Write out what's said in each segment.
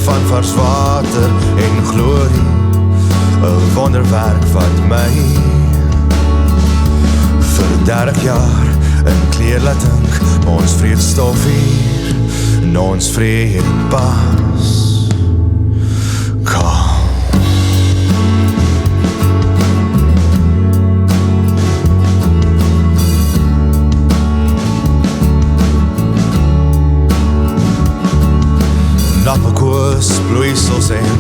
van vars water en glorie, 'n wonderwerk wat my vir 30 jaar in kleer laat dink, ons vreedstof hier, en ons vrede pas. Kom. Nappekoos, bloeisels en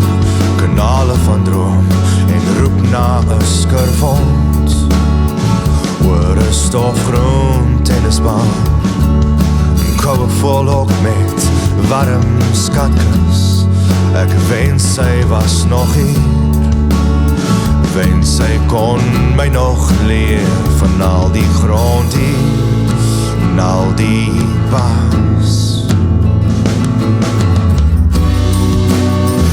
kanale van droom, en roep na 'n skurfhond oor 'n stofgroen tennisbaan, koue volhok met warm skatkis. Ek wens sy was nog hier, wens sy kon my nog leer van al die grond hier, en al die pas.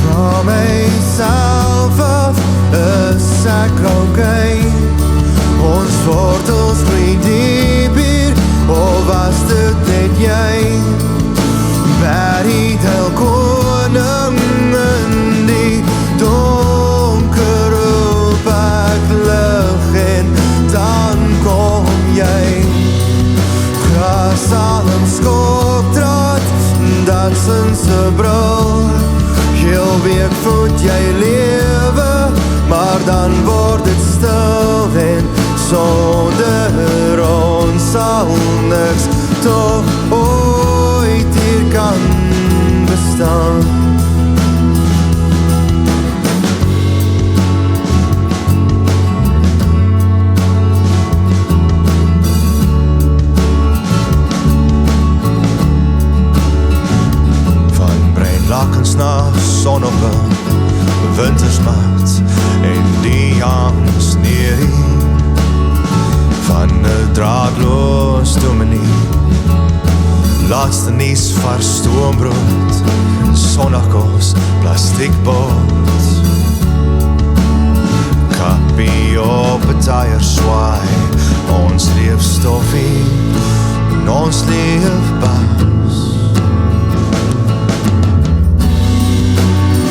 From myself af is ek okay, ons wortels groei diep hier, of was dit net jy? Buried el koning in die donker, op ek lig en dan kom jy. Grasalm skokdraad, dansen se bril, heel week voed jy lewe, maar dan word het stil en sonder ons sal niks toch ooit hier kan bestaan. Van breinlakens na sonnebril, wintersmaat en die angst neer hier, van 'n draadloos dominee, laatste nies vars stoombrood, sonnagkos, plastiekbord, kappie op 'n tyre swaai, ons leefstof hier, en ons leefbaas.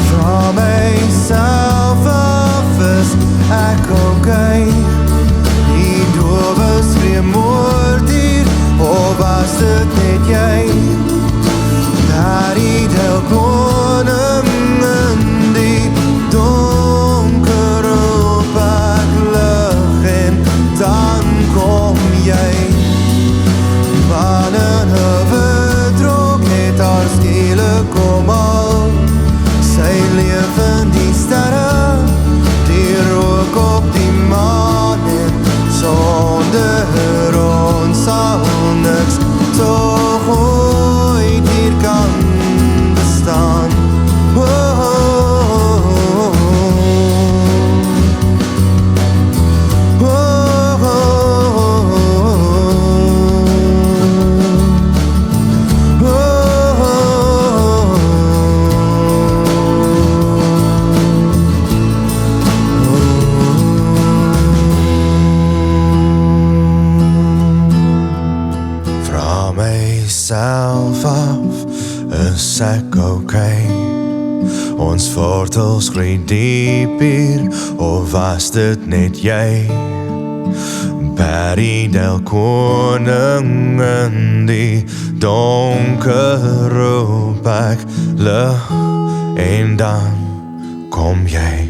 From myself af is ek okay, die doofes weermoord hier, of was dit net jy? Daar die koning in die donker, op ek lig en dan kom jy. Van 'n heuwedrok het haar skielik kom al, sy leef in die sterre, die rook op die maan, en sonder ons sal niks toch ooit hier kan bestaan. Myself af is ek okay, ons wortels groei diep hier, of was dit net jy? Buried el koning in die donker, op ek lig en dan kom jy.